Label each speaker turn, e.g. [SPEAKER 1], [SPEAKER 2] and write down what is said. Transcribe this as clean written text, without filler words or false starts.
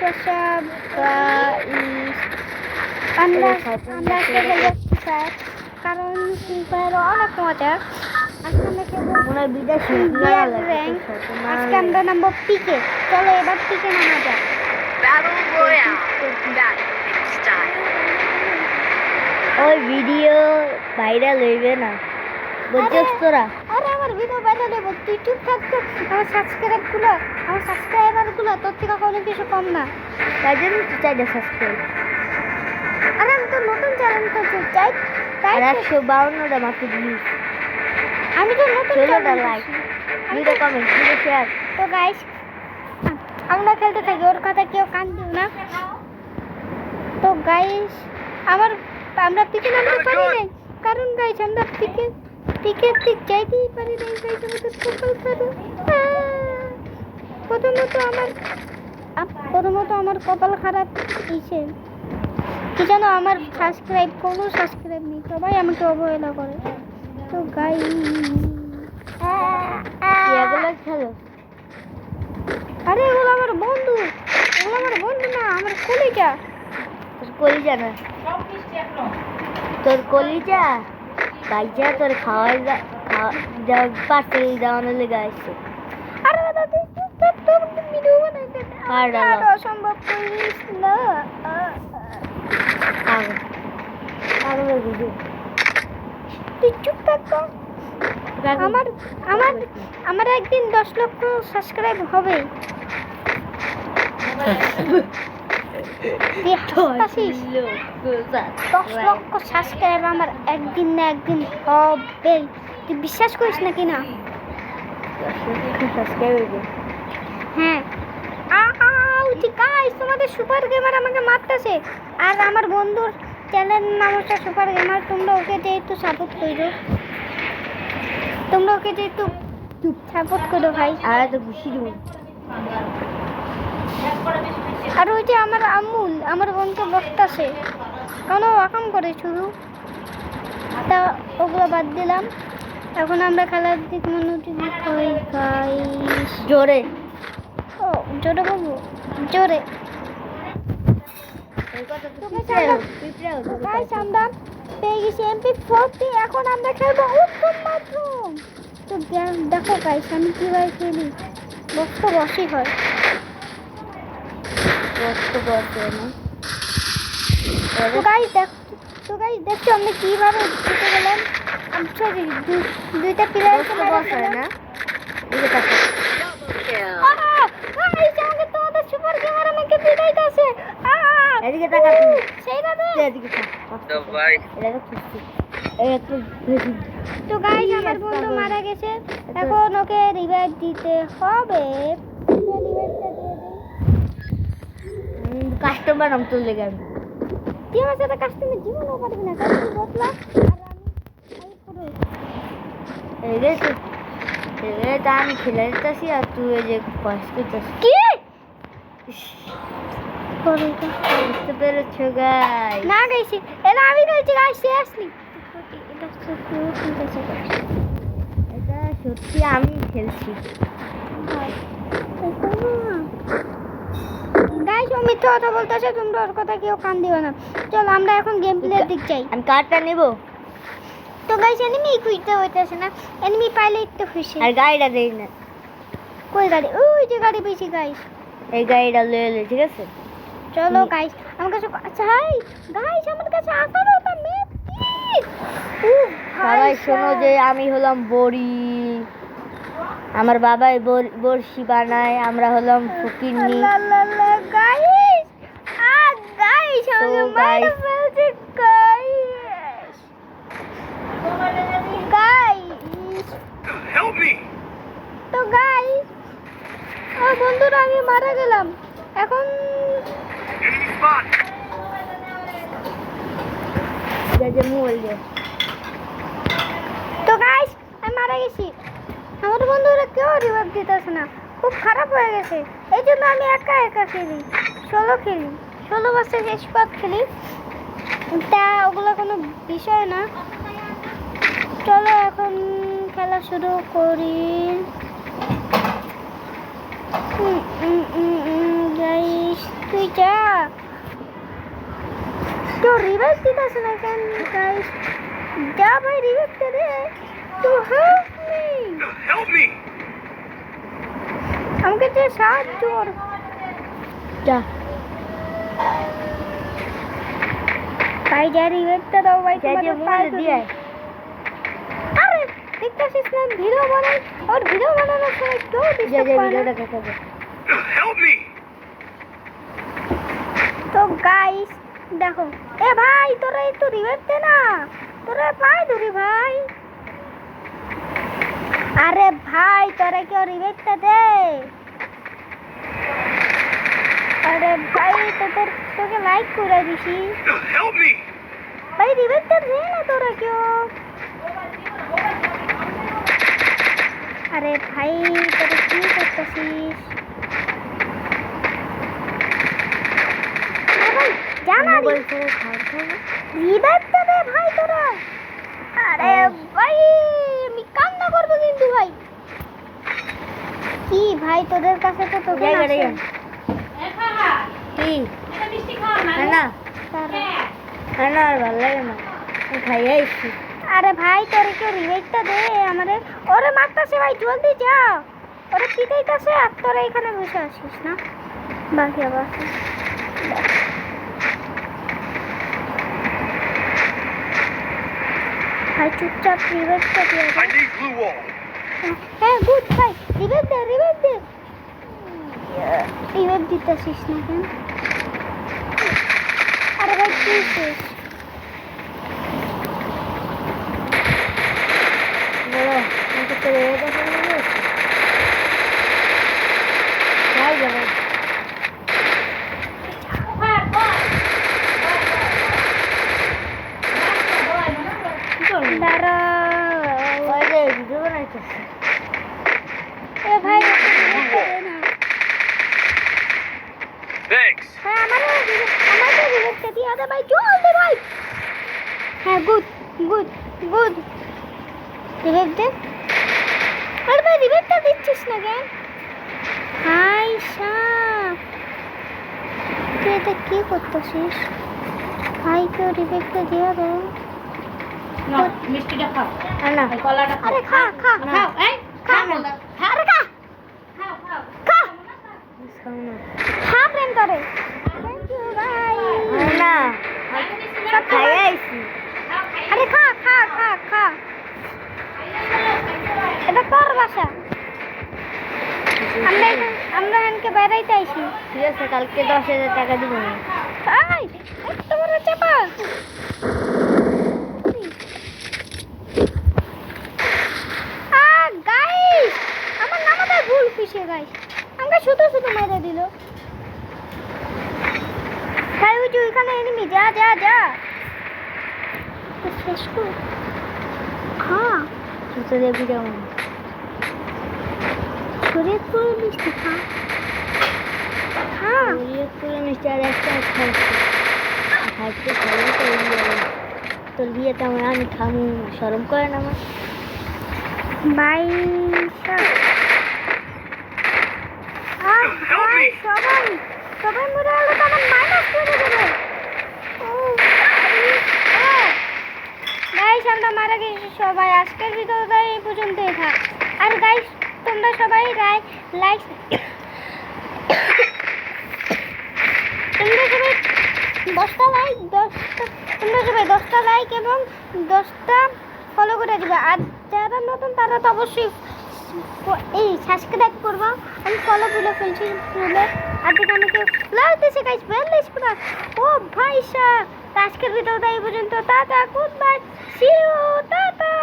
[SPEAKER 1] WhatsApp guys. আমরা আজকে খেলবো ফ্রি ফায়ার, কারণ ফ্রি ফায়ার অনেক মজা। আজকে আমরা খেলবো র্যাঙ্ক। আজকে আমরা নামবো পিকে। চলো এবার পিকে নামা যাক।
[SPEAKER 2] ওই ভিডিও ভাইরাল হইবে না, বুঝছিস তোরা?
[SPEAKER 1] আরে আমার ভিডিও ভাইরাল হইব, তুই চুপ থাক তো। আমার সাবস্ক্রাইবারগুলো তোর থেকে কোনো কিছু কম না।
[SPEAKER 2] তাই জন্য তুই চাইলে সাবস্ক্রাইব।
[SPEAKER 1] আরে আমি তো নতুন চ্যানেল করতে চাই, তাই
[SPEAKER 2] আর 152টা মাত্র ভিউজ।
[SPEAKER 1] আমি তো নতুন
[SPEAKER 2] 16টা like, video comment, video share.
[SPEAKER 1] তো গাইস আমরা খেলতে থাকি, ওর কথা কেউ কান দিও না। তো গাইস আমরা পিকে নামতে পারি না, কারণ গাইস আমরা পিকে ঠিক যাইতেই পারি না। গাইস আমাদের কপাল খারাপ। প্রথমত আমার কপাল খারাপ হয়েছে কি জানো, আমার কোনো সাবস্ক্রাইব নেই, সবাই আমাকে অবহেলা করে। তো গাইস
[SPEAKER 2] এগুলো খেলো।
[SPEAKER 1] আরে ওগুলো আমার বন্ধু না, আমার কলিজা।
[SPEAKER 2] তোর কলিজা না, তোর কলিজা ভাইজা তোর খাওয়াই পার্সেল দেওয়ানোর লেগে আসছে।
[SPEAKER 1] আরে দাদা তোর ভিডিও বানাইতে অসম্ভব করিস না। তুই চুপ থাক তো। আমার একদিন 10 লক্ষ সাবস্ক্রাইব হবে। 10 লক্ষ সাবস্ক্রাইব আমার একদিন না একদিন হবে। তুই বিশ্বাস করিস নাকি না? হ্যাঁ। গাইস তোমাদের সুপার গেমার আমাকে মারতেছে, আর আমার বন্ধুর চ্যানেল নাম হচ্ছে সুপার গেমার। তোমরা ওকে যেহেতু সাপোর্ট করো, ভাই।
[SPEAKER 2] আর তো খুশি দিব।
[SPEAKER 1] আর ওই যে আমার আমুল আমার বোনকে বকতাছে, কেন ওয়াকাম করে শুধু। তা ওগুলো বাদ দিলাম, এখন আমরা খেলার দিক মনোযোগী হই গাইস।
[SPEAKER 2] জোরে
[SPEAKER 1] বাবু জোরে। গাইস আমরা পেয়ে গেছি MP40। এখন আমরা খেলবো উত্তম মাধ্যম। তো দেখো গাইস আমি কিভাবে খেলি, বসি হয়। তো গাইস দেখছো আমরা কিভাবে জিতে গেলাম। দুইটা প্লেয়ার না, সুপার গেমার আমাকে পিটাইতাছে।
[SPEAKER 2] এদিকে তাকা,
[SPEAKER 1] সেই না রে,
[SPEAKER 2] এদিকে তাকা তো ভাই।
[SPEAKER 1] তো গাইস আমার বন্ধু মারা গেছে, এখন ওকে রিভাইভ দিতে হবে। রিভাইভটা দিয়ে দেই।
[SPEAKER 2] কাস্টমার নাম তো লেগে আমি
[SPEAKER 1] তুই আমার সাথে কাস্টমার জীবনও পারবি না, কারণ তুই বদলা আর আমি পুরো
[SPEAKER 2] আমি খেলে দিতেছি আর তুই ওই যে কষ্ট করতেছিস।
[SPEAKER 1] কি
[SPEAKER 2] বুঝতে পেরেছো গাই?
[SPEAKER 1] না গাইছি, এটা আমি গাইছি গাইস আসলি।
[SPEAKER 2] এটা সত্যি আমি খেলছি।
[SPEAKER 1] গাইস ও মিথ্যা কথা বলতেছে, তোমরা ওর কথা কেউ কান দিও না। চলো আমরা এখন গেম প্লের দিক যাই।
[SPEAKER 2] আমি কার্ডটা নেব।
[SPEAKER 1] তো গাইস এনিমি খুঁজতে হইতেছে না, এনিমি পাইলে একটু খুশি।
[SPEAKER 2] আর গাড়িটা দেই না।
[SPEAKER 1] কই গাড়ি? ওই যে গাড়ি পেয়েছি গাইস।
[SPEAKER 2] এই গাড়িটা লয়ে ঠিক আছে।
[SPEAKER 1] চলো গাইস আমার কাছে, আচ্ছা হাই গাইস আমার কাছে 18টা ম্যাপ পিস।
[SPEAKER 2] সবাই শোনো যে আমি হলাম বড়ি, আমার বাবাই বড়শি বানায়, আমরা হলাম ফকিরনি।
[SPEAKER 1] গাইস গাইস আমাকে মারতে ফেলছে গাইস।
[SPEAKER 3] Help me!
[SPEAKER 1] তো গাইস আমার বন্ধুরা আমি মারা গেলাম, এখন
[SPEAKER 3] Enemy spot!
[SPEAKER 1] তো গাইস আমি মারা গেছি, আমার বন্ধুরা কেউ রিভাইভ দিতেছে না, খুব খারাপ হয়ে গেছে। এই জন্য আমি একা খেলি, ষোলো বছর স্কোয়াড খেলি। তা ওগুলো কোনো বিষয় না। চলো এখন খেলা শুরু করি গাইস। তুই যা কেউ রিভাইভ দিতেছে না কেন গাইস যা ভাই রিভাইভ দে to help me
[SPEAKER 3] Help me!
[SPEAKER 1] আমাকে যে সাহায্য কর
[SPEAKER 2] যা
[SPEAKER 1] ভাই যা রিভাইভটা দাও ভাই
[SPEAKER 2] যা যে
[SPEAKER 1] তোমাদের পায়ে
[SPEAKER 2] মনে দিয়ে আয়।
[SPEAKER 1] আরে দেখতেছিস না ভিডিও বানাই আর ভিডিও বানানোর সময় কেউ
[SPEAKER 2] যা
[SPEAKER 1] ডিস্টার্ব
[SPEAKER 2] যা
[SPEAKER 1] করে না।
[SPEAKER 2] ভিডিওটা দেখে যা।
[SPEAKER 3] Help me!
[SPEAKER 1] তো গাইস দেখো এ ভাই তোরা একটু রিভাইভ দে না তোরা পায় ধরি ভাই আরে ভাই তোরা কেউ রিভাইভটা দে আরে ভাই তোকে লাইক করে দিছি
[SPEAKER 3] Help me!
[SPEAKER 1] ভাই রিভাইভটা দে না তোরা কেউ আরে ভাই তোরা কি করতেছিস আরে ভাই জানা
[SPEAKER 2] মোবাইল ছেড়ে খাওয়া খাবো।
[SPEAKER 1] রিভাইভটা দে ভাই তোরা আরে ভাই আমি কান্না করবো কিন্তু ভাই কি ভাই তোদের কাছে তো তোকে
[SPEAKER 2] জায়গা রে কি না না আর ভালো লাগে না আমি খাইয়ে আসছি
[SPEAKER 1] আরে ভাই তোরে কেউ রিভাইভটা দে আমারে ওরে মারতাছে ভাই জলদি যা ওরে পিটাইতাছে আর তোরা এখানে বসে আসিস না বাকি আবার ভাই চুপচাপ রিভাইভটা দিয়ে দে।
[SPEAKER 3] I need blue wall.
[SPEAKER 1] হ্যাঁ গুড ভাই রিভাইভ দে রিভাইভ দিতেছিস না কেন আরে ভাই কি শেষ
[SPEAKER 2] বলো আমি তো তোর এটা শুনে নিয়েছি যাই যাবে
[SPEAKER 1] দাঁড়াও
[SPEAKER 2] ওই যে ভিডিও বানাইতেছে
[SPEAKER 1] এ ভাই একটু revive টা দে না।
[SPEAKER 3] Thanks.
[SPEAKER 1] ভাই আমারও রিভাইভটা দিয়ে দে ভাই জলদি ভাই হ্যাঁ গুড রিভাইভ দে আরে ভাই রিভাইভটা দিচ্ছিস না কেন হাই সাপ তুই এটা কি করতেছিস ভাই কেউ রিভাইভটা দিয়ে দে
[SPEAKER 4] মিষ্টিটা খাও
[SPEAKER 2] আর না
[SPEAKER 4] কলাটা
[SPEAKER 1] আরে খা
[SPEAKER 2] না।
[SPEAKER 4] খাও এই
[SPEAKER 1] খা
[SPEAKER 4] বলদা
[SPEAKER 1] আরে খা
[SPEAKER 4] খাও খাও
[SPEAKER 1] খা
[SPEAKER 2] খাও না
[SPEAKER 1] খা প্রেম করে থ্যাংক ইউ ভাই
[SPEAKER 2] আর না
[SPEAKER 1] সব
[SPEAKER 2] খাইয়ে আইছি
[SPEAKER 1] আরে খা এটা তোর বাসা আমরা এখানকে বেড়াইতে আইছি
[SPEAKER 2] ঠিক আছে কালকে 10,000 টাকা দিব না
[SPEAKER 1] আই এত বড় চাপা গাইস আমার নামটা ভুল পিছে গাইস আমাকে শুধু মেরে দিল ভাই ওই যে ওইখানে এনিমি যা তো শেষ কর হ্যাঁ
[SPEAKER 2] সুতো দেবি কেমন
[SPEAKER 1] শরীরপুর মিষ্টি খা হ্যাঁ
[SPEAKER 2] শরীয়তপুরে মিষ্টি আর একটা খাইছি খাইতে সরম করে দিয়ে তোর বিয়েতে আমি খামু সরম করে না আমার
[SPEAKER 1] ভাই ভাই সবাই মরে গেলে তো আমার মাইনাস করে দেবে গাইস আমরা মারা গেছি সবাই আজকের ভিডিওটা এই পর্যন্তই থাক আর গাইস তোমরা সবাই লাইক তোমরা সবাই 10টা লাইক এবং 10টা ফলো করে দিবে আর যারা নতুন তারা তো অবশ্যই এই সাবস্ক্রাইব করবো আমি ফলো বলে ফেলছি ভুলে আর যদি আমাকে লাইক দিছে গাইস বেল লিস্ট ও ভাই আজকের ভিডিওটা এই পর্যন্ত টাটা goodbye see you tata